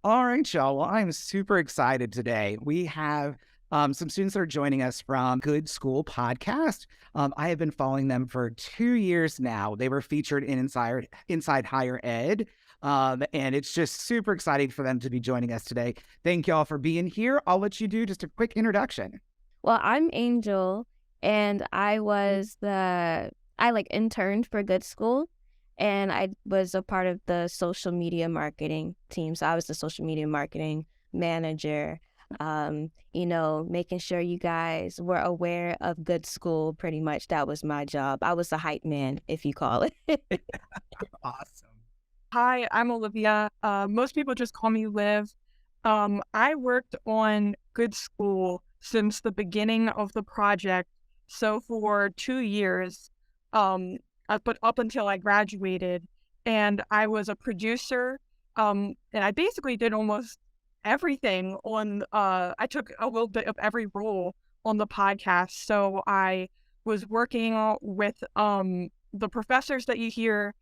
All right, y'all. Well, I'm super excited today. We have some students that are joining us from Good School Podcast. I have been following them for 2 years now. They were featured in Inside Higher Ed. And it's just super exciting for them to be joining us today. Thank y'all for being here. I'll let you do just a quick introduction. Well, I'm Angel, and I interned for Good School, and I was a part of the social media marketing team. So I was the social media marketing manager, making sure you guys were aware of Good School. Pretty much that was my job. I was the hype man, if you call it. Awesome. Hi, I'm Olivia. Most people just call me Liv. I worked on Good School since the beginning of the project. So for 2 years, but up until I graduated, and I was a producer. And I basically did almost everything on. I took a little bit of every role on the podcast. So I was working with the professors that you hear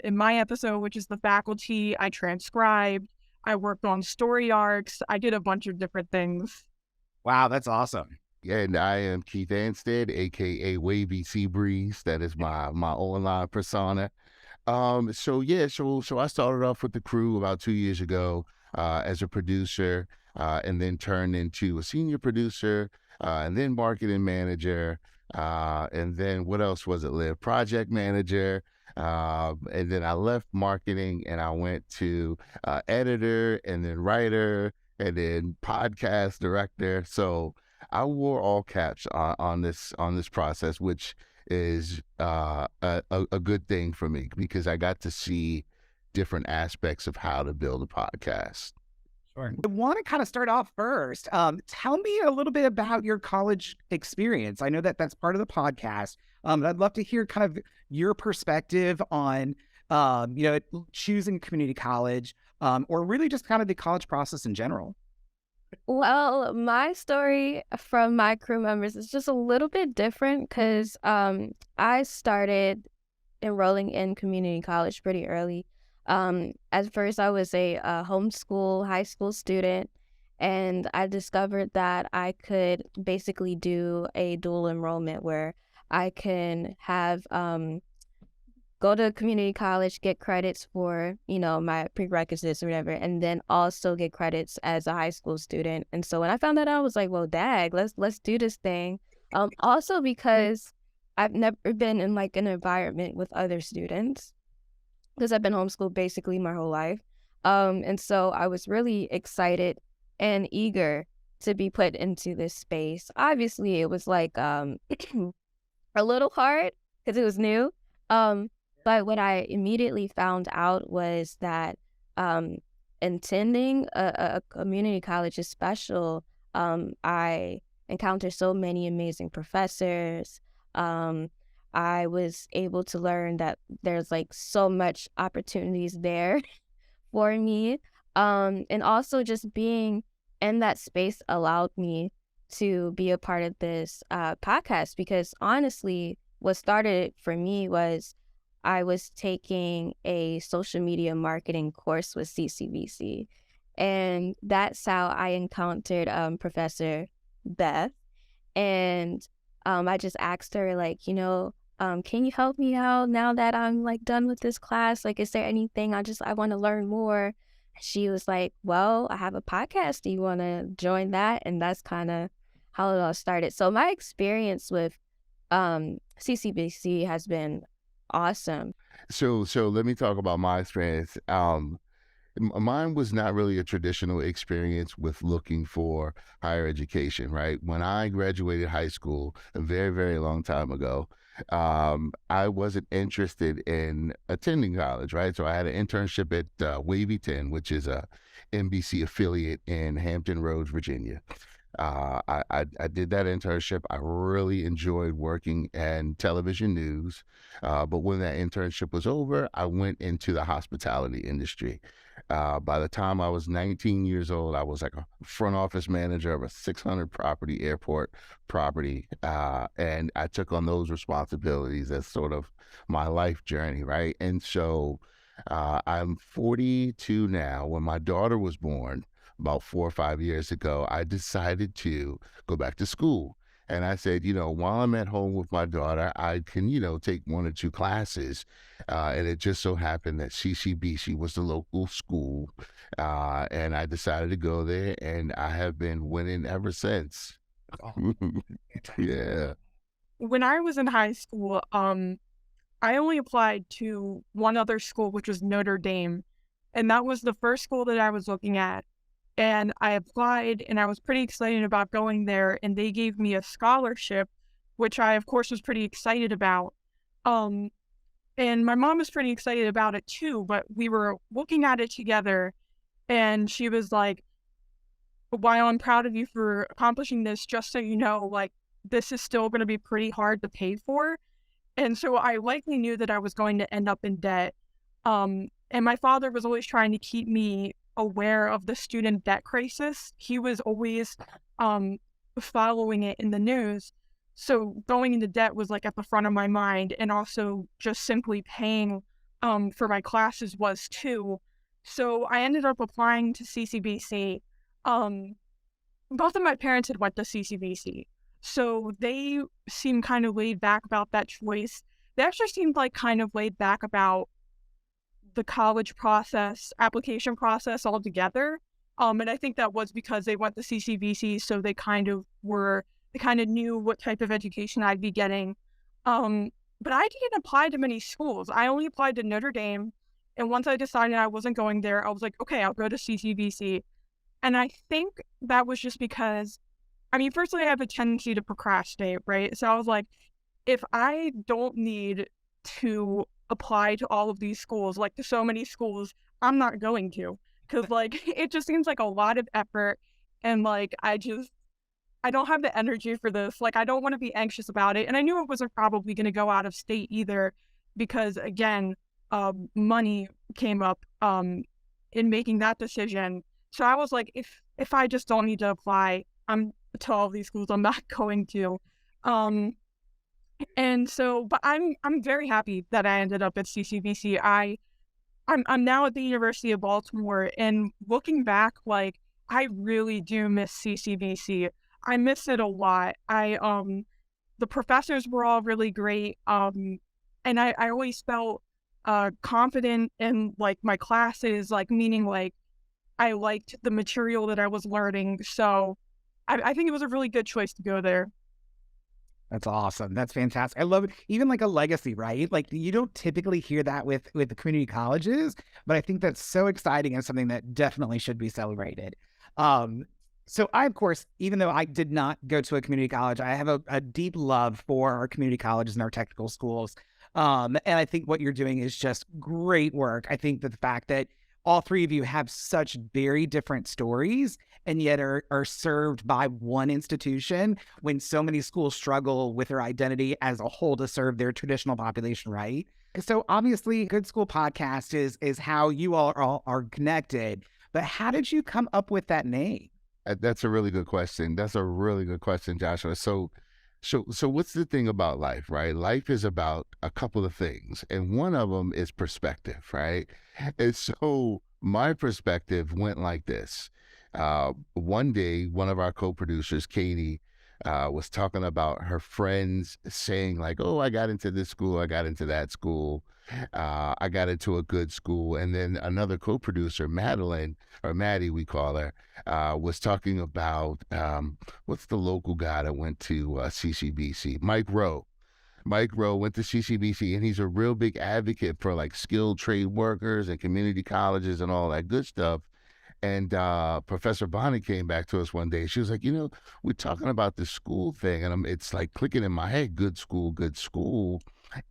in my episode, which is the faculty. I transcribed. I worked on story arcs. I did a bunch of different things. Wow, that's awesome. And I am Keith Anstead, aka Wavy Sea Breeze. That is my online persona. So I started off with the crew about 2 years ago as a producer, and then turned into a senior producer, and then marketing manager, and then what else was it? Live project manager. And then I left marketing and I went to editor and then writer and then podcast director. So I wore all caps on this process, which is a good thing for me because I got to see different aspects of how to build a podcast. Sure. I want to kind of start off first. Tell me a little bit about your college experience. I know that that's part of the podcast. I'd love to hear kind of your perspective on, choosing community college, or really just kind of the college process in general. Well, my story from my crew members is just a little bit different because I started enrolling in community college pretty early. At first, I was a homeschool high school student, and I discovered that I could basically do a dual enrollment where I can have go to community college, get credits for, my prerequisites or whatever, and then also get credits as a high school student. And so when I found that out, I was like, well, dag, let's do this thing. Also because I've never been in like an environment with other students because I've been homeschooled basically my whole life. And so I was really excited and eager to be put into this space. Obviously, it was like a little hard because it was new. But what I immediately found out was that attending a community college is special. I encountered so many amazing professors. I was able to learn that there's like so much opportunities there for me. And also just being in that space allowed me to be a part of this podcast because honestly, what started for me was I was taking a social media marketing course with CCBC. And that's how I encountered Professor Beth. And I just asked her, like, can you help me out now that I'm like done with this class? Like, is there anything I want to learn more? She was like, well, I have a podcast. Do you want to join that? And that's kind of how it all started. So my experience with CCBC has been awesome. So let me talk about my experience. Mine was not really a traditional experience with looking for higher education, right? When I graduated high school a very, very long time ago, I wasn't interested in attending college, right? So I had an internship at Wavy 10, which is a NBC affiliate in Hampton Roads, Virginia. I did that internship. I really enjoyed working in television news. But when that internship was over, I went into the hospitality industry. By the time I was 19 years old, I was like a front office manager of a 600 property airport property. And I took on those responsibilities as sort of my life journey, right? And so I'm 42 now. When my daughter was born about 4 or 5 years ago, I decided to go back to school. And I said, while I'm at home with my daughter, I can, take 1 or 2 classes. And it just so happened that CCBC was the local school. And I decided to go there, and I have been winning ever since. Oh, Yeah. When I was in high school, I only applied to one other school, which was Notre Dame. And that was the first school that I was looking at. And I applied, and I was pretty excited about going there. And they gave me a scholarship, which I, of course, was pretty excited about. Um, and my mom was pretty excited about it too, but we were looking at it together. And she was like, while I'm proud of you for accomplishing this, just so you know, like, this is still going to be pretty hard to pay for. And so I likely knew that I was going to end up in debt. And my father was always trying to keep me aware of the student debt crisis. He was always following it in the news. So going into debt was like at the front of my mind, and also just simply paying for my classes was too. So I ended up applying to CCBC. Um, Both of my parents had went to CCBC. So they seemed kind of laid back about that choice. They actually seemed like kind of laid back about the college process, application process altogether. And I think that was because they went to CCBC, so they kind of knew what type of education I'd be getting. But I didn't apply to many schools. I only applied to Notre Dame. And once I decided I wasn't going there, I was like, okay, I'll go to CCBC. And I think that was just because, firstly, I have a tendency to procrastinate, right? So I was like, if I don't need to apply to all of these schools, like to so many schools, I'm not going to. Because, like, it just seems like a lot of effort. And, like, I don't have the energy for this. Like, I don't want to be anxious about it. And I knew I wasn't probably going to go out of state either, because, again, money came up in making that decision. So I was like, if I just don't need to apply, to all these schools, I'm not going to. And so, but I'm very happy that I ended up at CCBC. I'm now at the University of Baltimore, and looking back, like, I really do miss CCBC. I miss it a lot. The professors were all really great. And I always felt confident in, like, my classes, like, meaning, like, I liked the material that I was learning. So I think it was a really good choice to go there. that's awesome. That's fantastic. I love it. Even like a legacy, right? Like you don't typically hear that with the community colleges, but I think that's so exciting and something that definitely should be celebrated. Um, so I, of course, even though I did not go to a community college, I have a deep love for our community colleges and our technical schools. And I think what you're doing is just great work. I think that the fact that all three of you have such very different stories and yet are served by one institution when so many schools struggle with their identity as a whole to serve their traditional population, right? So obviously, Good School Podcast is how you all are connected. But how did you come up with that name? That's a really good question. That's a really good question, Joshua. So what's the thing about life, right? Life is about a couple of things, and one of them is perspective, right? And so my perspective went like this. One day, one of our co-producers, Katie, was talking about her friends saying like, "Oh, I got into this school, I got into that school, I got into a good school," and then another co-producer, Madeline, or Maddie, we call her, was talking about what's the local guy that went to CCBC, Mike Rowe. Mike Rowe went to CCBC, and he's a real big advocate for like skilled trade workers and community colleges and all that good stuff. And Professor Bonnie came back to us one day. She was like, we're talking about the school thing, and it's like clicking in my head, good school, good school.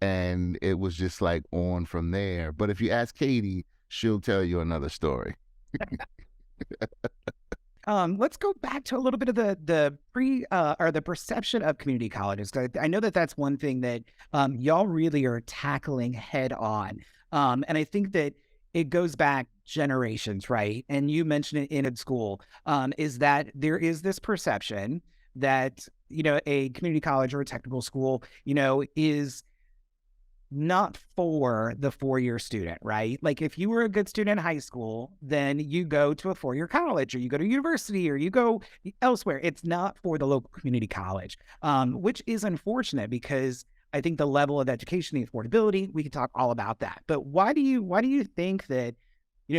And it was just like on from there. But if you ask Katie, she'll tell you another story. Let's go back to a little bit of the or the perception of community colleges. 'Cause I know that that's one thing that y'all really are tackling head on. And I think that it goes back generations, right? And you mentioned it in school, is that there is this perception that, a community college or a technical school, is not for the four-year student, right? Like if you were a good student in high school, then you go to a four-year college or you go to university or you go elsewhere. It's not for the local community college, which is unfortunate because I think the level of education, the affordability, we could talk all about that. But why do you think that,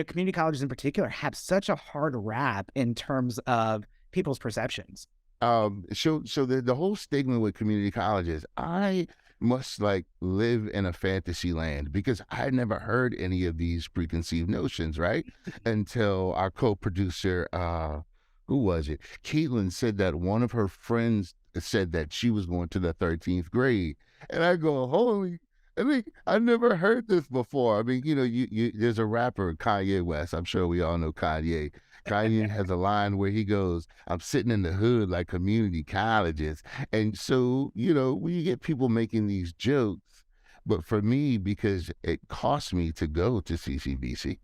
community colleges in particular have such a hard rap in terms of people's perceptions? So the whole stigma with community colleges, I must like live in a fantasy land because I had never heard any of these preconceived notions, right? Until our co-producer, who was it? Caitlin said that one of her friends said that she was going to the 13th grade. And I go, holy, I mean, I never heard this before. I mean, there's a rapper, Kanye West. I'm sure we all know Kanye. Kanye has a line where he goes, I'm sitting in the hood like community colleges. And so, we get people making these jokes. But for me, because it costs me to go to CCBC,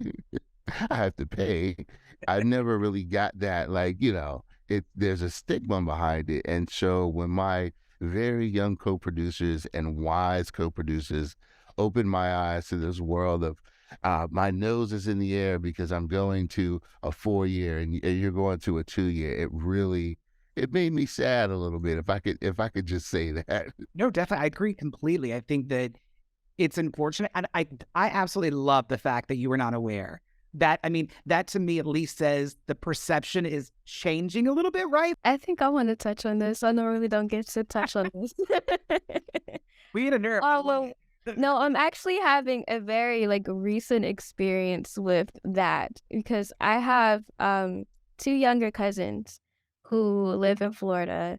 I have to pay. I never really got that, there's a stigma behind it. And so when my very young co-producers and wise co-producers opened my eyes to this world of my nose is in the air because I'm going to a 4-year and you're going to a 2-year. It made me sad a little bit if I could just say that. No, definitely. I agree completely. I think that it's unfortunate. And I absolutely love the fact that you were not aware. That to me at least says the perception is changing a little bit, right? I think I want to touch on this. I normally don't get to touch on this. We had a nerve. Oh, well, no, I'm actually having a very recent experience with that because I have 2 younger cousins who live in Florida,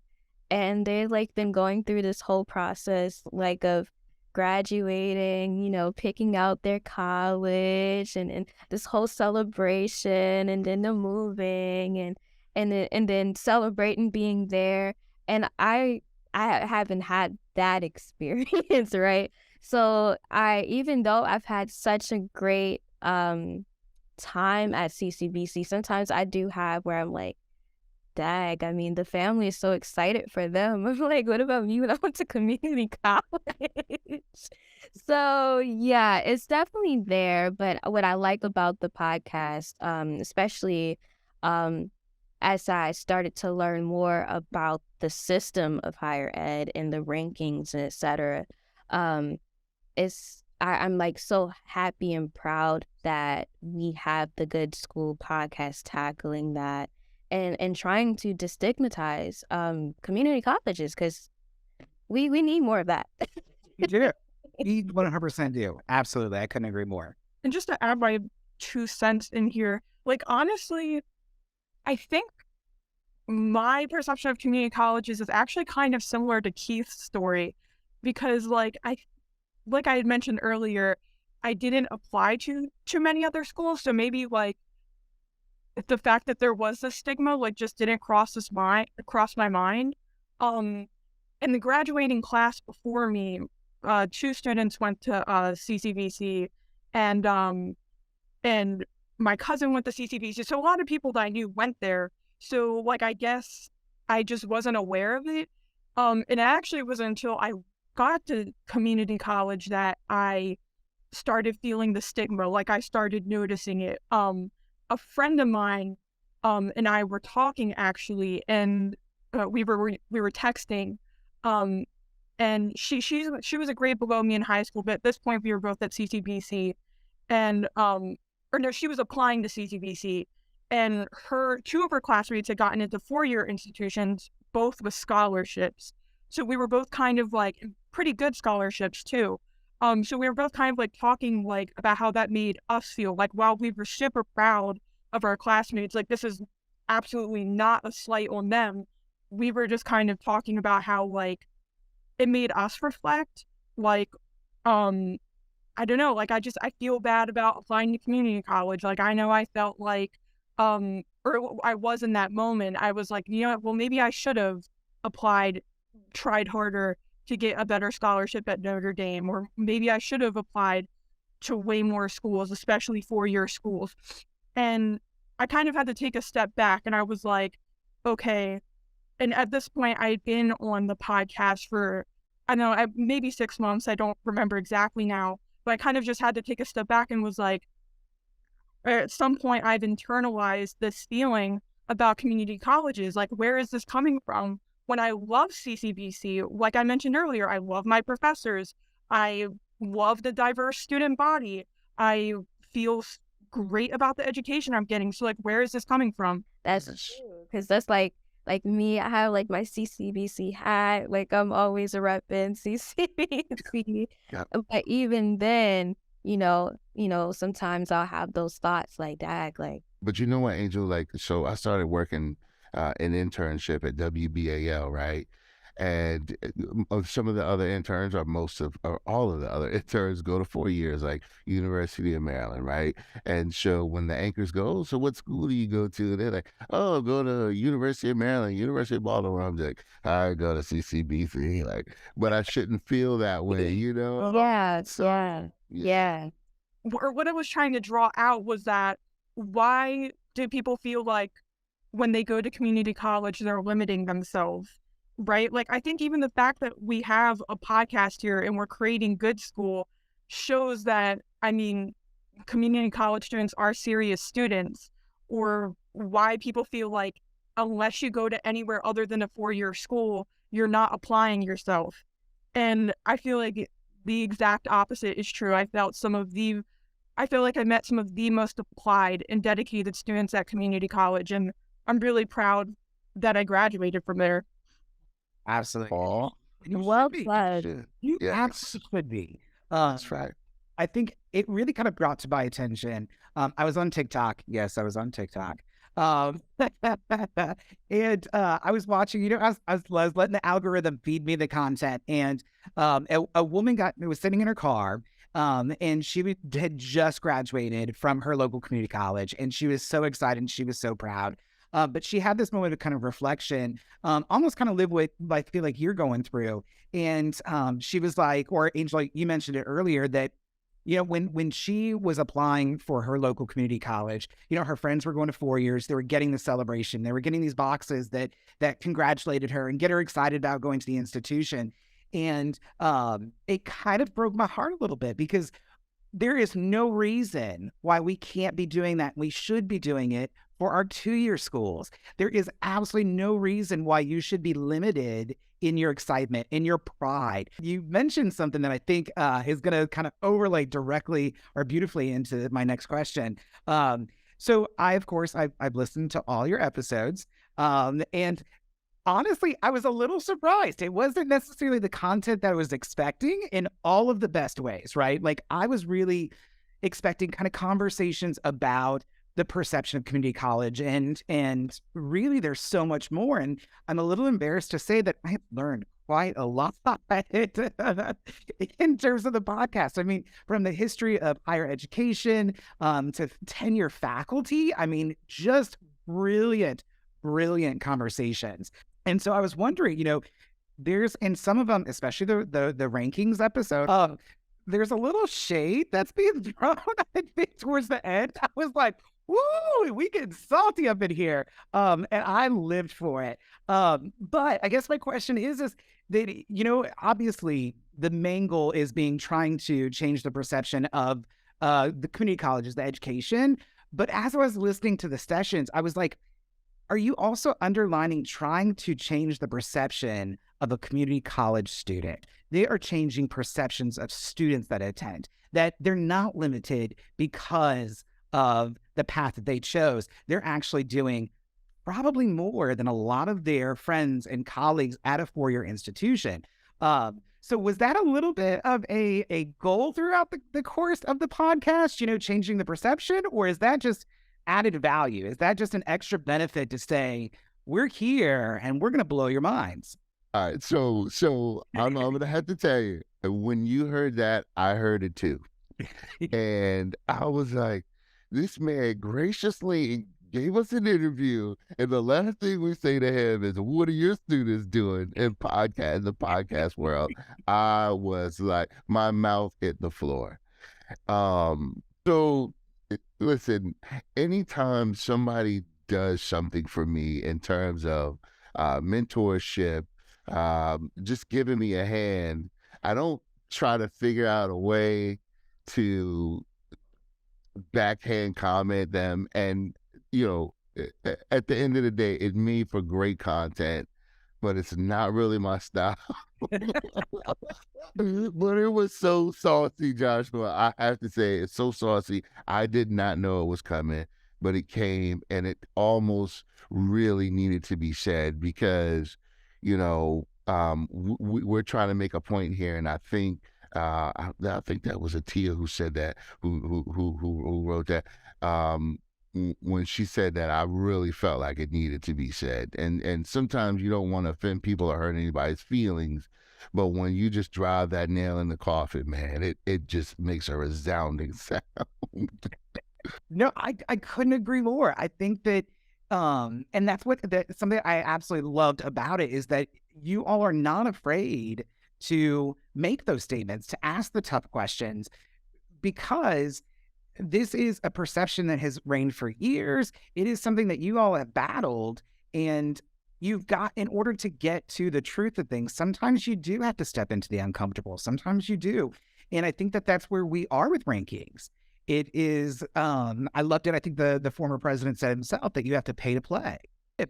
and they've been going through this whole process of graduating, picking out their college and this whole celebration and then the moving and then celebrating being there. And I haven't had that experience, right? So even though I've had such a great time at CCBC, sometimes I do have where I'm like, dag, the family is so excited for them. I'm like, what about me when I went to community college? So yeah, it's definitely there. But what I like about the podcast, especially as I started to learn more about the system of higher ed and the rankings, et cetera, I'm so happy and proud that we have the Good School podcast tackling that and trying to destigmatize community colleges because we need more of that. You do. We 100% do. Absolutely. I couldn't agree more. And just to add my 2 cents in here, honestly, I think my perception of community colleges is actually kind of similar to Keith's story because I had mentioned earlier, I didn't apply to too many other schools. So maybe the fact that there was this stigma just didn't cross my mind. In the graduating class before me, 2 students went to CCBC, and my cousin went to CCBC. So a lot of people that I knew went there. So I guess I just wasn't aware of it. And it actually wasn't until I got to community college that I started feeling the stigma. I started noticing it. A friend of mine and I were talking actually, and we were texting. And she was a grade below me in high school, but at this point we were both at CCBC, and she was applying to CCBC, and 2 of her classmates had gotten into 4-year institutions, both with scholarships. So we were both kind of pretty good scholarships too. So we were both kind of talking about how that made us feel. While we were super proud of our classmates, this is absolutely not a slight on them. We were just kind of talking about how it made us reflect. I don't know, I feel bad about applying to community college. I know I felt or I was in that moment. I was well, maybe I should have tried harder to get a better scholarship at Notre Dame, or maybe I should have applied to way more schools, especially 4-year schools. And I kind of had to take a step back, and I was like, okay. And at this point, I had been on the podcast for, I don't know, maybe 6 months. I don't remember exactly now, but I kind of just had to take a step back and was like, at some point I've internalized this feeling about community colleges. Like, where is this coming from? When I love CCBC, like I mentioned earlier, I love my professors. I love the diverse student body. I feel great about the education I'm getting. So like, where is this coming from? That's true, because that's like me. I have like my CCBC hat. Like I'm always repping CCBC. Yeah. But even then, sometimes I'll have those thoughts like, dag, like, But you know what, Angel? Like, so I started working an internship at WBAL, right? And some of the other interns, or all of the other interns, go to 4 years, like University of Maryland, right? And so when the anchors go, "Oh, so what school do you go to?" They're like, "Oh, go to University of Maryland, University of Baltimore." I'm like, "I go to CCBC," like, but I shouldn't feel that way, you know? yeah, So yeah, yeah. yeah. Or what I was trying to draw out was that, why do people feel like when they go to community college, they're limiting themselves, right? Like, I think even the fact that we have a podcast here and we're creating Good School shows that, I mean, community college students are serious students, or why people feel like unless you go to anywhere other than a 4-year school, you're not applying yourself. And I feel like the exact opposite is true. I feel like I met some of the most applied and dedicated students at community college, and I'm really proud that I graduated from there. Absolutely. Aw, And you Well should be. said. shit. You Yes, absolutely should be. that's right. I think it really kind of brought to my attention. I was on TikTok. Yes, I was on TikTok. Um, and I was watching, I was letting the algorithm feed me the content. And a woman was sitting in her car, and had just graduated from her local community college. And she was so excited and she was so proud. But she had this moment of kind of reflection, almost kind of live what I feel like you're going through. And she was like, or Angel, you mentioned it earlier, that when she was applying for her local community college, her friends were going to 4 years. They were getting the celebration. They were getting these boxes that congratulated her and get her excited about going to the institution. And it kind of broke my heart a little bit, because there is no reason why we can't be doing that. We should be doing it for our 2-year schools. There is absolutely no reason why you should be limited in your excitement, in your pride. You mentioned something that I think is going to kind of overlay directly or beautifully into my next question. So of course, I've listened to all your episodes, and honestly, I was a little surprised. It wasn't necessarily the content that I was expecting in all of the best ways, right? Like, I was really expecting kind of conversations about the perception of community college, and really there's so much more. And I'm a little embarrassed to say that I have learned quite a lot in terms of the podcast. I mean, from the history of higher education to tenure faculty, I mean, just brilliant conversations. And so I was wondering, there's, in some of them, especially the rankings episode, there's a little shade that's being thrown, I think, towards the end. I was like, woo, we get salty up in here. And I lived for it. But I guess my question is that, obviously the main goal is trying to change the perception of the community colleges, the education. But as I was listening to the sessions, I was like, are you also underlining trying to change the perception of a community college student? They are changing perceptions of students that attend, that they're not limited because of the path that they chose. They're actually doing probably more than a lot of their friends and colleagues at a 4-year institution. So was that a little bit of a goal throughout the course of the podcast, changing the perception, or is that just added value? Is that just an extra benefit to say, we're here and we're going to blow your minds? All right, so I'm gonna have to tell you, when you heard that, I heard it too, and I was like, this man graciously gave us an interview, and the last thing we say to him is, "What are your students doing in the podcast world?" I was like, my mouth hit the floor. So listen, anytime somebody does something for me in terms of mentorship, just giving me a hand. I don't try to figure out a way to backhand comment them. And, at the end of the day, it's me for great content, but it's not really my style. But it was so saucy, Joshua. I have to say, it's so saucy. I did not know it was coming, but it came, and it almost really needed to be said because, we're trying to make a point here, and I think I think that was Atia who said that, who wrote that. When she said that, I really felt like it needed to be said. And sometimes you don't want to offend people or hurt anybody's feelings, but when you just drive that nail in the coffin, man, it just makes a resounding sound. No, I couldn't agree more. I think that, and that's something I absolutely loved about it is that you all are not afraid to make those statements, to ask the tough questions, because this is a perception that has reigned for years. It is something that you all have battled, and in order to get to the truth of things, sometimes you do have to step into the uncomfortable. Sometimes you do. And I think that that's where we are with rankings. It is, I loved it. I think the former president said himself that you have to pay to play.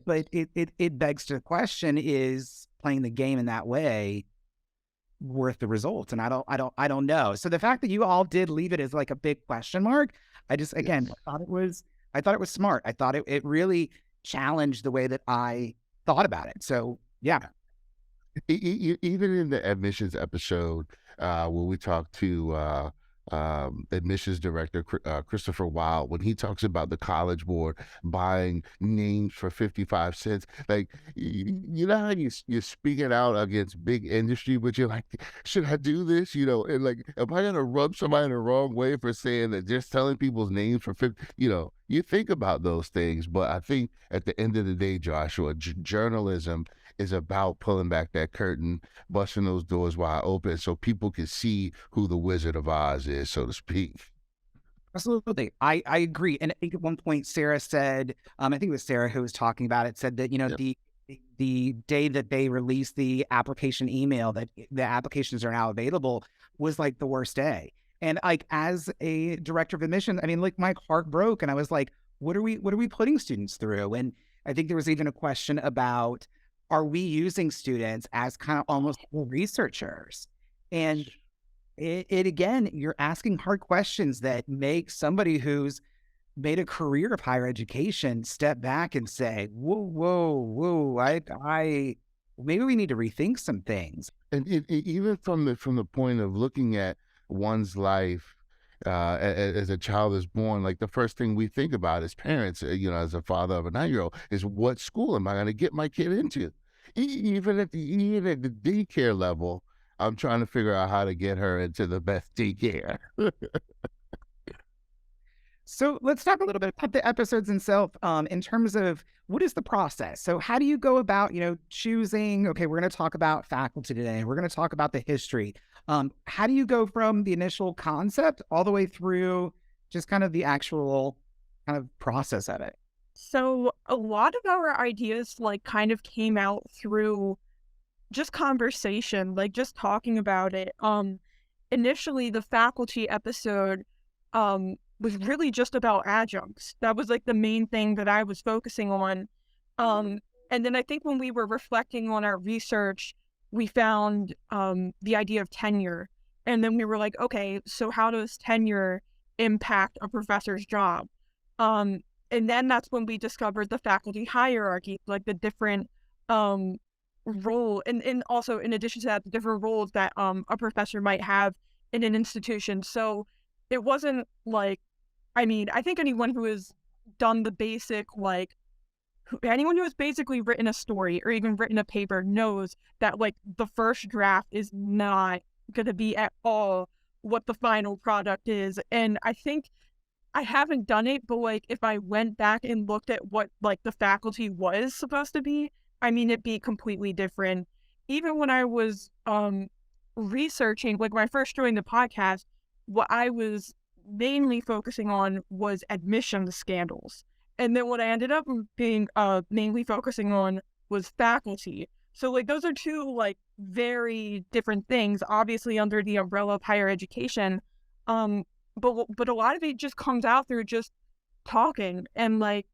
But it begs to the question, is playing the game in that way worth the results? And I don't know. So the fact that you all did leave it as like a big question mark, again, Yes. I thought it was smart. I thought it really challenged the way that I thought about it. So yeah. Even in the admissions episode, where we talked to admissions director Christopher Wild, when he talks about the College Board buying names for 55 cents, like, you know how you're speaking out against big industry, but you're like, should I do this? And like, am I gonna rub somebody the wrong way for saying that just telling people's names for 50? You think about those things, but I think at the end of the day, Joshua, journalism is about pulling back that curtain, busting those doors wide open so people can see who the Wizard of Oz is, so to speak. Absolutely. I agree. And I think at one point Sarah said, I think it was Sarah who was talking about it, said that, Yep. the day that they released the application email that the applications are now available was like the worst day. And like, as a director of admissions, I mean, like, my heart broke, and I was like, what are we putting students through? And I think there was even a question about, are we using students as kind of almost researchers? And it again, you're asking hard questions that make somebody who's made a career of higher education step back and say, whoa, I maybe we need to rethink some things. And even from the point of looking at one's life as a child is born, like the first thing we think about as parents, as a father of a 9-year-old, is what school am I going to get my kid into? Even at the daycare level, I'm trying to figure out how to get her into the best daycare. So let's talk a little bit about the episodes themselves, in terms of what is the process. So how do you go about, choosing, okay, we're going to talk about faculty today. We're going to talk about the history. How do you go from the initial concept all the way through just kind of the actual kind of process of it? So a lot of our ideas like kind of came out through just conversation, like just talking about it. Initially the faculty episode was really just about adjuncts. That was like the main thing that I was focusing on. And then I think when we were reflecting on our research, we found the idea of tenure. And then we were like, okay, so how does tenure impact a professor's job? And then that's when we discovered the faculty hierarchy, like the different role, and also in addition to that, the different roles that a professor might have in an institution. So it wasn't like, I mean, I think anyone who has done the basic, like, anyone who has basically written a story or even written a paper knows that, like, the first draft is not going to be at all what the final product is. And I think I haven't done it, but like if I went back and looked at what like the faculty was supposed to be, I mean, it'd be completely different. Even when I was researching, like when I first joined the podcast, what I was mainly focusing on was admission scandals. And then what I ended up being mainly focusing on was faculty. So like those are two like very different things, obviously under the umbrella of higher education. But a lot of it just comes out through just talking and like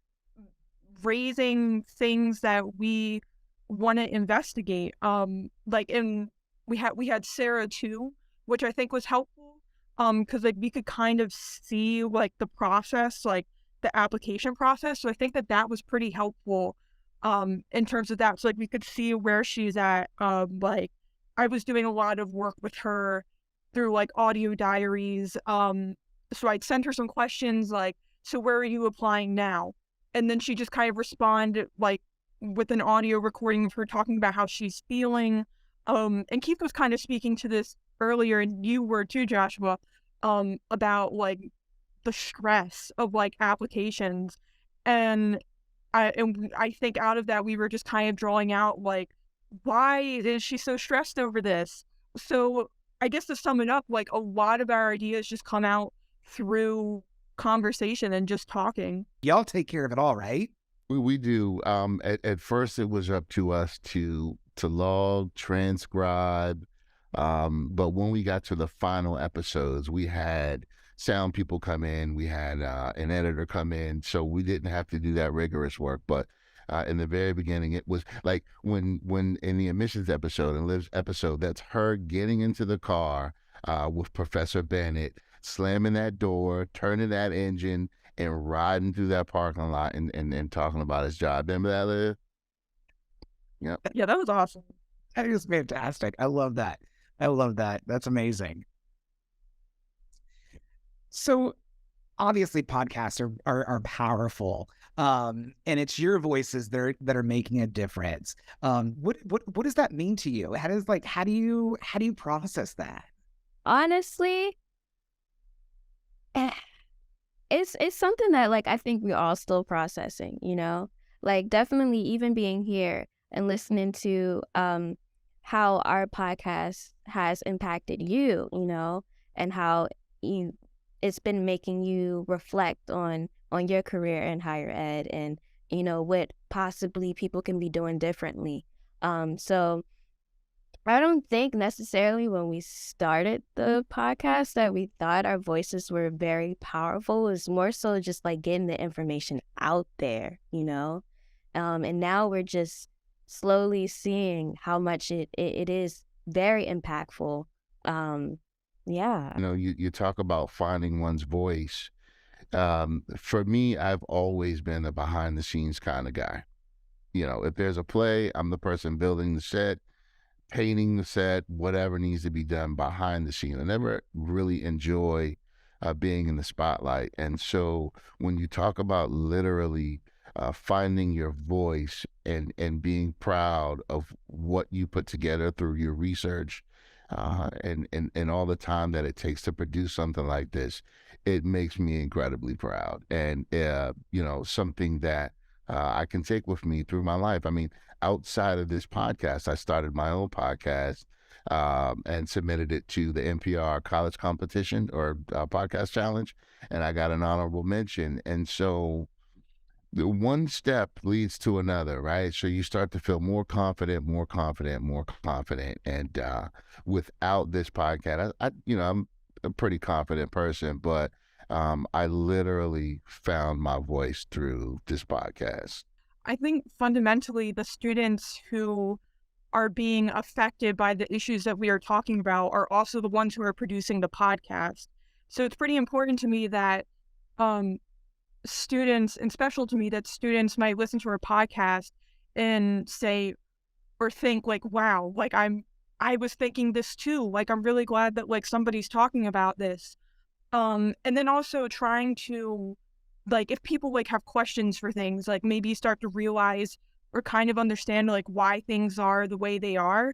raising things that we want to investigate. Like in we had Sarah too, which I think was helpful. Because like we could kind of see like the process, like the application process. So I think that that was pretty helpful. In terms of that, so like we could see where she's at. Like I was doing a lot of work with her through like audio diaries. So I'd send her some questions like, so where are you applying now? And then she just kind of responded like with an audio recording of her talking about how she's feeling. And Keith was kind of speaking to this earlier, and you were too, Joshua, about like the stress of like applications. And I think out of that we were just kind of drawing out like, why is she so stressed over this? So I guess to sum it up, like a lot of our ideas just come out through conversation and just talking. Y'all take care of it all, right? We do. At first, it was up to us to log, transcribe. But when we got to the final episodes, we had sound people come in, we had an editor come in, so we didn't have to do that rigorous work. But in the very beginning, it was like when in the admissions episode and Liv's episode, that's her getting into the car with Professor Bennett, slamming that door, turning that engine, and riding through that parking lot and talking about his job. Remember that, Liv? Yep. Yeah, that was awesome. That is fantastic. I love that. I love that. That's amazing. So obviously podcasts are powerful. And it's your voices that are making a difference. What does that mean to you? How do you process that? Honestly, it's something that like I think we're all still processing, you know? Like definitely even being here and listening to how our podcast has impacted you, you know, and how it's been making you reflect on your career in higher ed and, you know, what possibly people can be doing differently. So I don't think necessarily when we started the podcast that we thought our voices were very powerful. It was more so just like getting the information out there, you know? And now we're just slowly seeing how much it is very impactful. Yeah. You know, you talk about finding one's voice. For me, I've always been a behind the scenes kind of guy. You know, if there's a play, I'm the person building the set, painting the set, whatever needs to be done behind the scene. I never really enjoy being in the spotlight. And so when you talk about literally finding your voice and being proud of what you put together through your research and all the time that it takes to produce something like this, it makes me incredibly proud. And, you know, something that I can take with me through my life. I mean, outside of this podcast, I started my own podcast and submitted it to the NPR College Competition or Podcast Challenge, and I got an honorable mention. And so the one step leads to another, right? So you start to feel more confident, more confident, more confident. And without this podcast, you know, I'm a pretty confident person, but I literally found my voice through this podcast. I think fundamentally the students who are being affected by the issues that we are talking about are also the ones who are producing the podcast. So it's pretty important to me that students, and special to me that students might listen to our podcast and say or think like, wow, like I was thinking this too. Like I'm really glad that like somebody's talking about this. And then also trying to, like, if people like have questions for things, like maybe start to realize or kind of understand like why things are the way they are.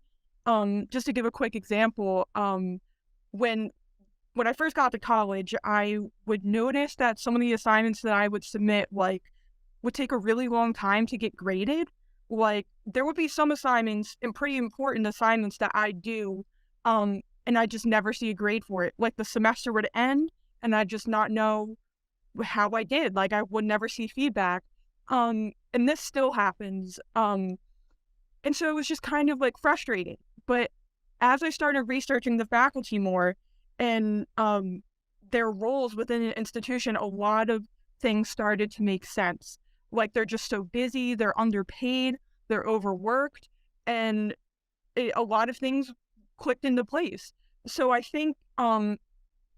Just to give a quick example, when I first got to college, I would notice that some of the assignments that I would submit like would take a really long time to get graded. Like there would be some assignments and pretty important assignments that I do, and I just never see a grade for it. Like the semester would end and I just not know how I did. Like I would never see feedback. And this still happens. And so it was just kind of like frustrating. But as I started researching the faculty more and their roles within an institution, a lot of things started to make sense. Like they're just so busy, they're underpaid, they're overworked, and a lot of things clicked into place. So I think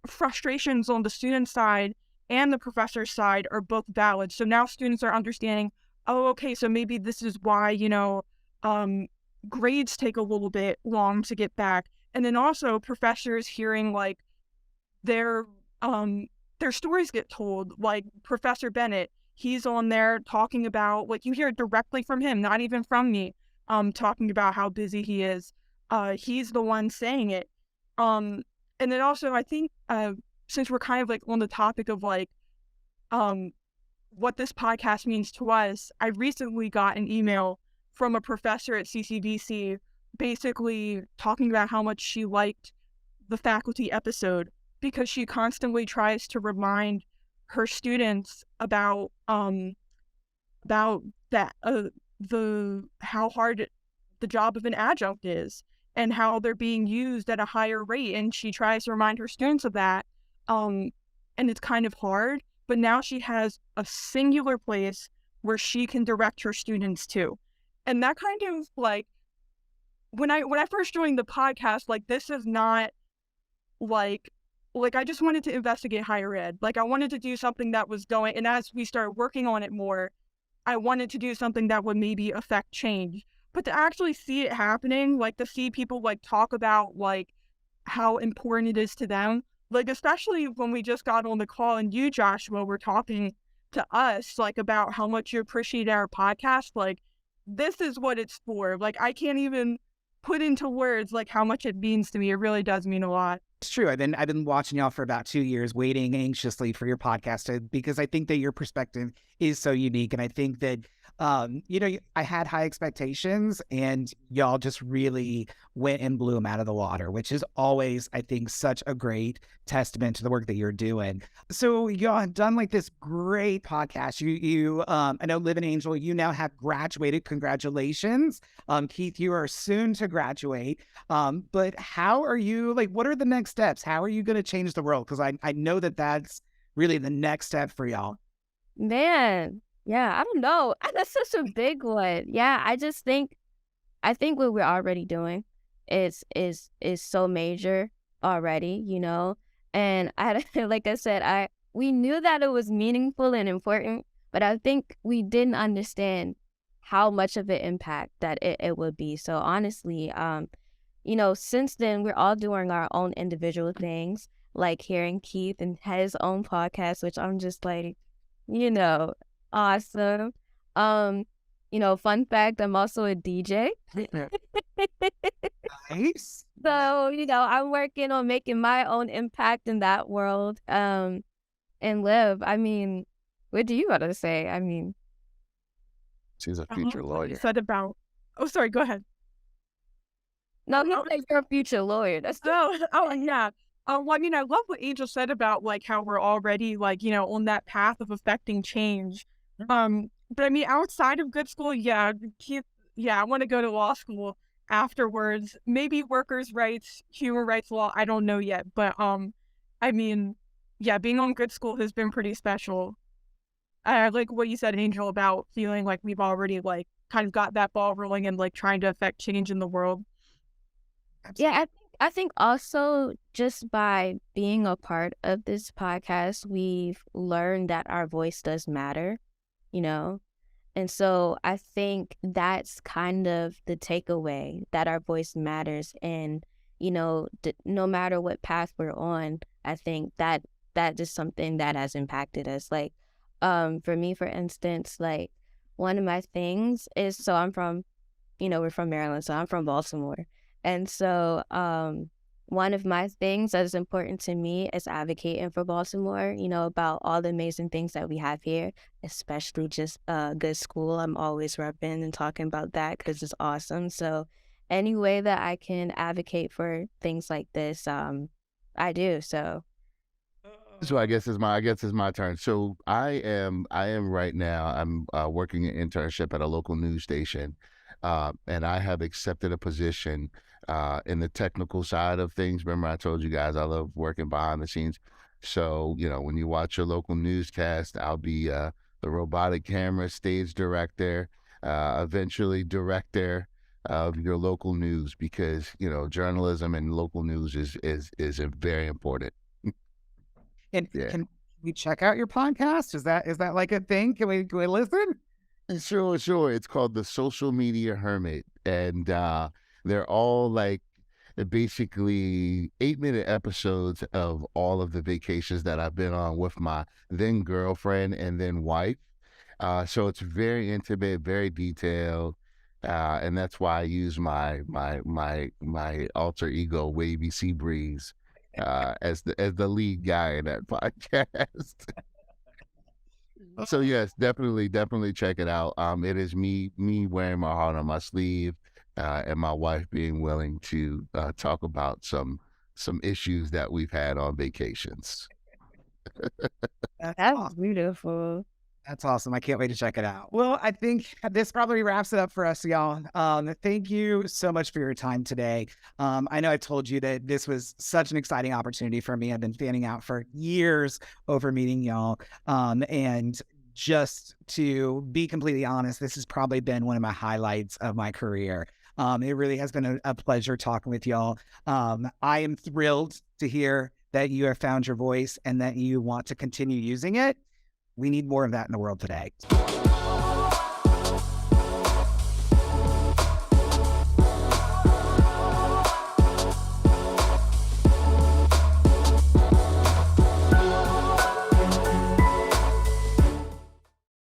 frustrations on the student side and the professor side are both valid. So now students are understanding, oh, okay, so maybe this is why, grades take a little bit long to get back. And then also professors hearing like their stories get told, like Professor Bennett, he's on there talking about, like, you hear it directly from him, not even from me, talking about how busy he is. He's the one saying it. And then also I think since we're kind of like on the topic of like what this podcast means to us, I recently got an email from a professor at CCVC basically talking about how much she liked the faculty episode, because she constantly tries to remind her students about that how hard the job of an adjunct is and how they're being used at a higher rate, and she tries to remind her students of that, and it's kind of hard, but now she has a singular place where she can direct her students to. And that kind of like, when I first joined the podcast, like, this is not like I just wanted to investigate higher ed. Like, I wanted to do something that was going, and as we started working on it more, I wanted to do something that would maybe affect change. But to actually see it happening, like to see people like talk about like how important it is to them, like especially when we just got on the call and you, Joshua, were talking to us like about how much you appreciate our podcast, like this is what it's for. Like, I can't even put into words like how much it means to me. It really does mean a lot. It's true. I've been watching y'all for about 2 years, waiting anxiously for your podcast because I think that your perspective is so unique, and I think that I had high expectations, and y'all just really went and blew them out of the water, which is always, I think, such a great testament to the work that you're doing. So y'all have done like this great podcast. You I know Live in Angel, you now have graduated. Congratulations. Keith, you are soon to graduate. But how are you, like, what are the next steps? How are you going to change the world? Because I know that that's really the next step for y'all. Man, yeah, I don't know. That's such a big one. Yeah, I think what we're already doing is so major already, And like I said, we knew that it was meaningful and important, but I think we didn't understand how much of an impact that it would be. So honestly, since then we're all doing our own individual things, like hearing Keith and his own podcast, which I'm just like, awesome. Fun fact, I'm also a DJ. Nice. So, I'm working on making my own impact in that world. And Liv, I mean, what do you got to say? I mean, she's a future lawyer. You said about, oh, sorry, go ahead. No, you're a future lawyer. That's yeah. Well, I mean, I love what Angel said about like how we're already like, on that path of affecting change. But I mean, outside of good school, I want to go to law school afterwards. Maybe workers' rights, human rights law, I don't know yet. But I mean, being on good school has been pretty special. I like what you said, Angel, about feeling like we've already like kind of got that ball rolling and like trying to affect change in the world. Absolutely. Yeah, I think also just by being a part of this podcast, we've learned that our voice does matter, And so I think that's kind of the takeaway, that our voice matters. And, no matter what path we're on, I think that is something that has impacted us. Like, for me, for instance, like one of my things is, so I'm from, we're from Maryland, so I'm from Baltimore. And so one of my things that is important to me is advocating for Baltimore, about all the amazing things that we have here, especially just good school. I'm always repping and talking about that because it's awesome. So any way that I can advocate for things like this, I do. So I guess it's my turn. So I am right now, I'm working an internship at a local news station. and I have accepted a position in the technical side of things. Remember, I told you guys I love working behind the scenes. So, when you watch your local newscast, I'll be the robotic camera stage director, eventually director of your local news, because journalism and local news is very important. And Yeah. can we check out your podcast? Is that like a thing? Can we listen? Sure. It's called The Social Media Hermit. And they're all like basically 8-minute episodes of all of the vacations that I've been on with my then girlfriend and then wife. So it's very intimate, very detailed. And that's why I use my alter ego, Wavy Sea Breeze, as the lead guy in that podcast. So yes, definitely check it out. It is me wearing my heart on my sleeve, and my wife being willing to talk about some issues that we've had on vacations. That's That's awesome. beautiful. That's awesome. I can't wait to check it out. Well, I think this probably wraps it up for us, y'all. Thank you so much for your time today. I know I told you that this was such an exciting opportunity for me. I've been fanning out for years over meeting y'all. And just to be completely honest, this has probably been one of my highlights of my career. It really has been a pleasure talking with y'all. I am thrilled to hear that you have found your voice and that you want to continue using it. We need more of that in the world today.